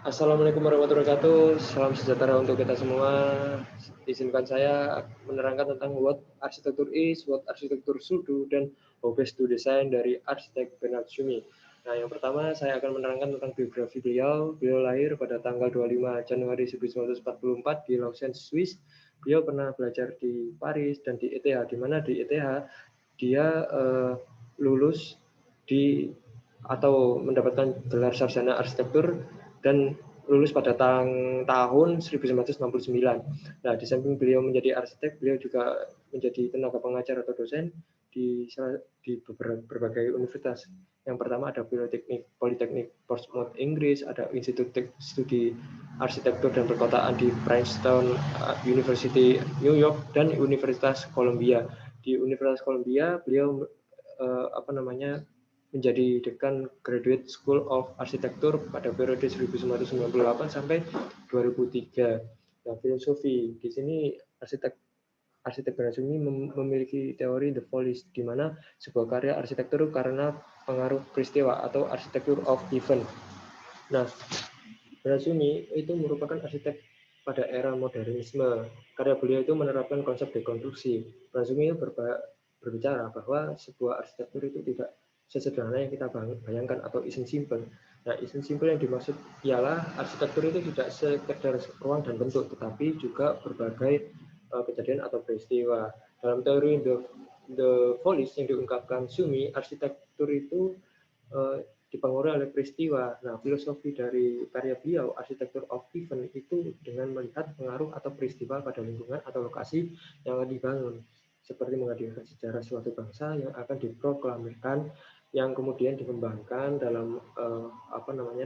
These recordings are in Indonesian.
Assalamualaikum warahmatullahi wabarakatuh. Salam sejahtera untuk kita semua. Izinkan saya menerangkan tentang what arsitektur is, what arsitektur should do, dan how best to design dari arsitek Bernard Tschumi. Nah, yang pertama saya akan menerangkan tentang biografi beliau. Beliau lahir pada tanggal 25 Januari 1944 di Lausanne, Swiss. Beliau pernah belajar di Paris dan di ETH, di mana di ETH dia lulus di atau mendapatkan gelar sarjana arsitektur dan lulus pada tahun 1969. Nah, di samping beliau menjadi arsitek, beliau juga menjadi tenaga pengajar atau dosen di berbagai universitas. Yang pertama ada Politeknik Portsmouth Inggris, ada Institut Studi Arsitektur dan Perkotaan di Princeton University New York, dan Universitas Columbia. Di Universitas Columbia beliau menjadi dekan Graduate School of Architecture pada periode 1998 sampai 2003. Nah, filosofi di sini arsitek Bernard Tschumi memiliki teori The Follies, di mana sebuah karya arsitektur karena pengaruh peristiwa atau arsitektur of event. Nah, Bernard Tschumi itu merupakan arsitek pada era modernisme. Karya beliau itu menerapkan konsep dekonstruksi. Bernard Tschumi berbicara bahwa sebuah arsitektur itu tidak sesederhana yang kita bayangkan atau isn't simple. Nah, isn't simple yang dimaksud ialah arsitektur itu tidak sekedar ruang dan bentuk, tetapi juga berbagai kejadian atau peristiwa. Dalam teori The Follies yang diungkapkan Tschumi, arsitektur itu dipengaruhi oleh peristiwa. Nah, filosofi dari karya beliau, Architecture of Event, itu dengan melihat pengaruh atau peristiwa pada lingkungan atau lokasi yang akan dibangun, seperti menghadirkan sejarah suatu bangsa yang akan diproklamirkan, yang kemudian dikembangkan dalam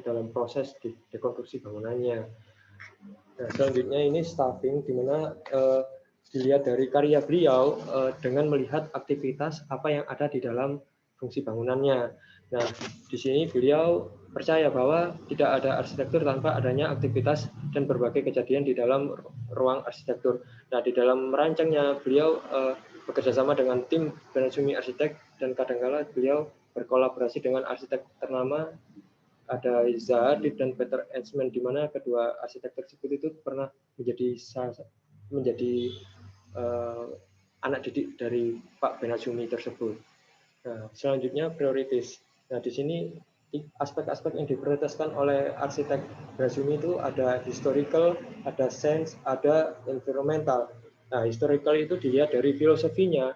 dalam proses dekonstruksi bangunannya. Nah, selanjutnya ini staffing, di mana dilihat dari karya beliau dengan melihat aktivitas apa yang ada di dalam fungsi bangunannya. Nah, di sini beliau percaya bahwa tidak ada arsitektur tanpa adanya aktivitas dan berbagai kejadian di dalam ruang arsitektur. Nah, di dalam merancangnya beliau bekerja sama dengan tim Bernard Tschumi Arsitek, dan kadangkala beliau berkolaborasi dengan arsitek ternama, ada Zaha Hadid dan Peter Eastman, di mana kedua arsitek tersebut itu pernah menjadi anak didik dari Pak Bernard Tschumi tersebut. Nah, selanjutnya prioritas. Nah, di sini aspek-aspek yang diprioritaskan oleh arsitek Bernard Tschumi itu ada historical, ada science, ada environmental. Nah, historical itu dilihat dari filosofinya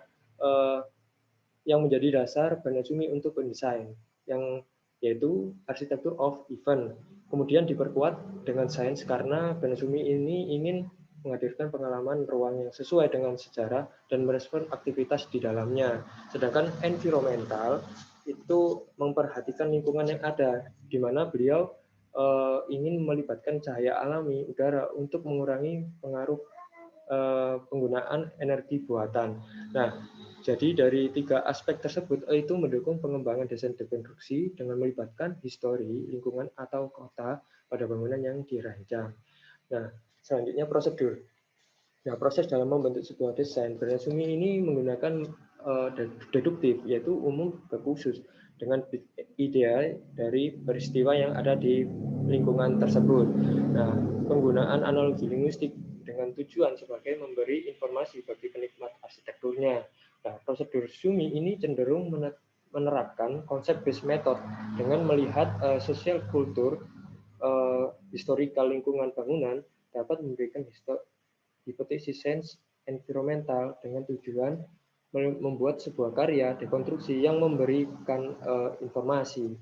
yang menjadi dasar Bernard Tschumi untuk mendesain, yang yaitu arsitektur of event. Kemudian diperkuat dengan sains karena Bernard Tschumi ini ingin menghadirkan pengalaman ruang yang sesuai dengan sejarah dan merespon aktivitas di dalamnya. Sedangkan environmental itu memperhatikan lingkungan yang ada, di mana beliau ingin melibatkan cahaya alami, udara untuk mengurangi pengaruh penggunaan energi buatan. Nah, jadi dari tiga aspek tersebut itu mendukung pengembangan desain dekonstruksi dengan melibatkan histori, lingkungan, atau kota pada bangunan yang dirancang. Nah, selanjutnya prosedur. Nah, proses dalam membentuk sebuah desain Bernard Tschumi ini menggunakan deduktif, yaitu umum ke khusus, dengan ideal dari peristiwa yang ada di lingkungan tersebut. Nah, penggunaan analogi linguistik dengan tujuan sebagai memberi informasi bagi penikmat arsitekturnya. Nah, prosedur Tschumi ini cenderung menerapkan konsep based method dengan melihat sosial kultur, historikal lingkungan bangunan dapat memberikan hipotesis sains environmental dengan tujuan membuat sebuah karya dekonstruksi yang memberikan informasi.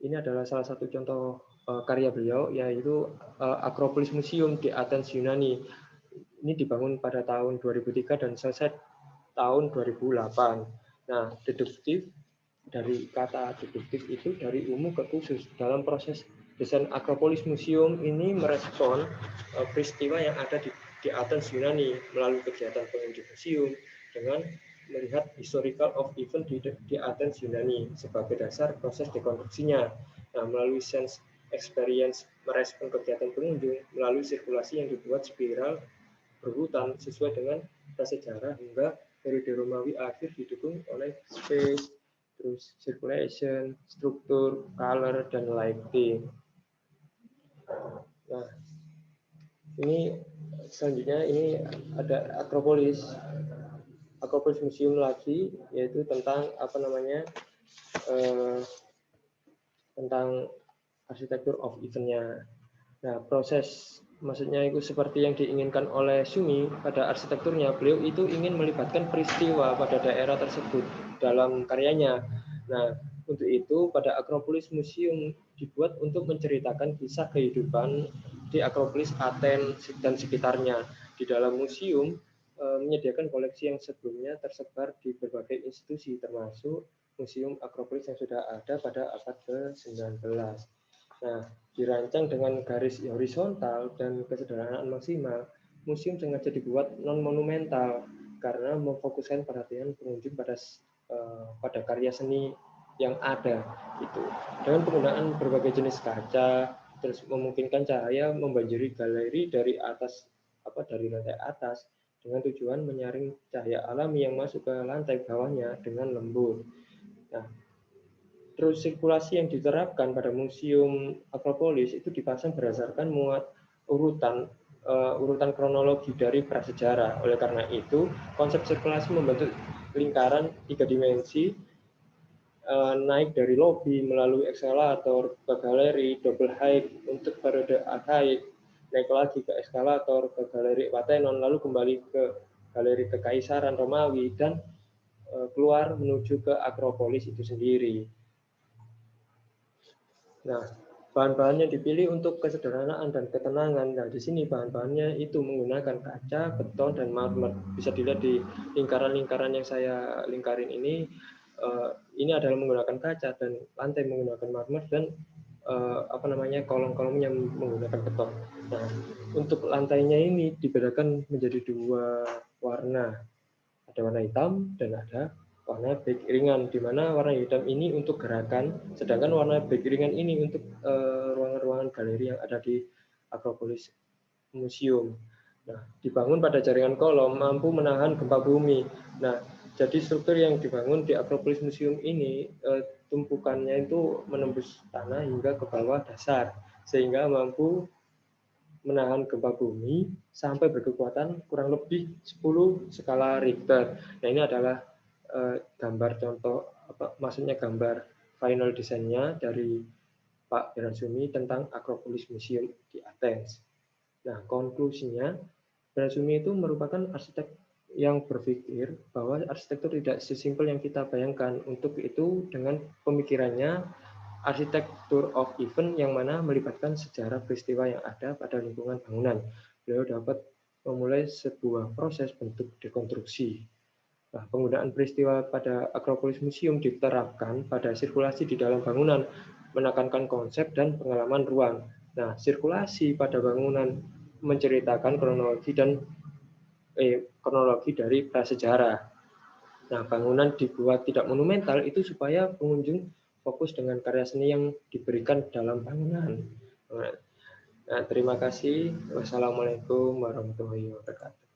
Ini adalah salah satu contoh karya beliau, yaitu Acropolis Museum di Athens, Yunani. Ini dibangun pada tahun 2003 dan selesai tahun 2008. Nah, deduktif, dari kata deduktif itu dari umum ke khusus. Dalam proses desain Acropolis Museum ini merespon peristiwa yang ada di Athens, Yunani melalui kegiatan pengunjung museum dengan melihat historical of event di Athens, Yunani sebagai dasar proses dekonstruksinya. Nah, melalui sense experience merespon kegiatan pengunjung melalui sirkulasi yang dibuat spiral berhutan sesuai dengan prasejarah hingga periode Romawi akhir didukung oleh space, terus circulation, struktur, color, dan lighting. Nah, ini selanjutnya ini ada Akropolis Museum lagi, yaitu tentang tentang arsitektur of event-nya. Nah, proses maksudnya itu seperti yang diinginkan oleh Sumi pada arsitekturnya, beliau itu ingin melibatkan peristiwa pada daerah tersebut dalam karyanya. Nah, untuk itu pada Akropolis Museum dibuat untuk menceritakan kisah kehidupan di Akropolis Athens dan sekitarnya. Di dalam museum menyediakan koleksi yang sebelumnya tersebar di berbagai institusi, termasuk Museum Akropolis yang sudah ada pada abad ke-19. Nah, dirancang dengan garis horizontal dan kesederhanaan maksimal, museum sengaja dibuat non-monumental karena memfokuskan perhatian pengunjung pada karya seni yang ada. Itu dengan penggunaan berbagai jenis kaca, terus memungkinkan cahaya membanjiri galeri dari lantai atas dengan tujuan menyaring cahaya alami yang masuk ke lantai bawahnya dengan lembut. Nah, terus sirkulasi yang diterapkan pada Museum Akropolis itu dipasang berdasarkan urutan kronologi dari prasejarah. Oleh karena itu, konsep sirkulasi membentuk lingkaran 3 dimensi, naik dari lobi melalui eskalator ke galeri double height untuk periode arkaik, naik lagi ke eskalator ke galeri Parthenon, lalu kembali ke galeri Kekaisaran Romawi, dan keluar menuju ke Akropolis itu sendiri. Nah, bahan-bahannya dipilih untuk kesederhanaan dan ketenangan. Nah, di sini bahan-bahannya itu menggunakan kaca, beton, dan marmer. Bisa dilihat di lingkaran-lingkaran yang saya lingkarin ini adalah menggunakan kaca dan lantai menggunakan marmer dan kolom-kolomnya menggunakan beton. Nah, untuk lantainya ini dibedakan menjadi 2 warna. Ada warna hitam dan ada warna beige ringan, di mana warna hitam ini untuk gerakan, sedangkan warna beige ringan ini untuk ruangan-ruangan galeri yang ada di Akropolis Museum. Nah, dibangun pada jaringan kolom, mampu menahan gempa bumi. Nah, jadi struktur yang dibangun di Akropolis Museum ini, tumpukannya itu menembus tanah hingga ke bawah dasar, sehingga mampu menahan gempa bumi sampai berkekuatan kurang lebih 10 skala Richter. Nah, ini adalah gambar contoh, maksudnya gambar final desainnya dari Pak Bernasumi tentang Akropolis Museum di Athens. Nah, konklusinya, Bernasumi itu merupakan arsitek yang berpikir bahwa arsitektur tidak sesimpel yang kita bayangkan. Untuk itu, dengan pemikirannya, arsitektur of event yang mana melibatkan sejarah peristiwa yang ada pada lingkungan bangunan. Beliau dapat memulai sebuah proses bentuk dekonstruksi. Nah, penggunaan peristiwa pada Akropolis Museum diterapkan pada sirkulasi di dalam bangunan, menekankan konsep dan pengalaman ruang. Nah, sirkulasi pada bangunan menceritakan kronologi dari prasejarah. Nah, bangunan dibuat tidak monumental itu supaya pengunjung fokus dengan karya seni yang diberikan dalam bangunan. Nah, terima kasih. Wassalamualaikum warahmatullahi wabarakatuh.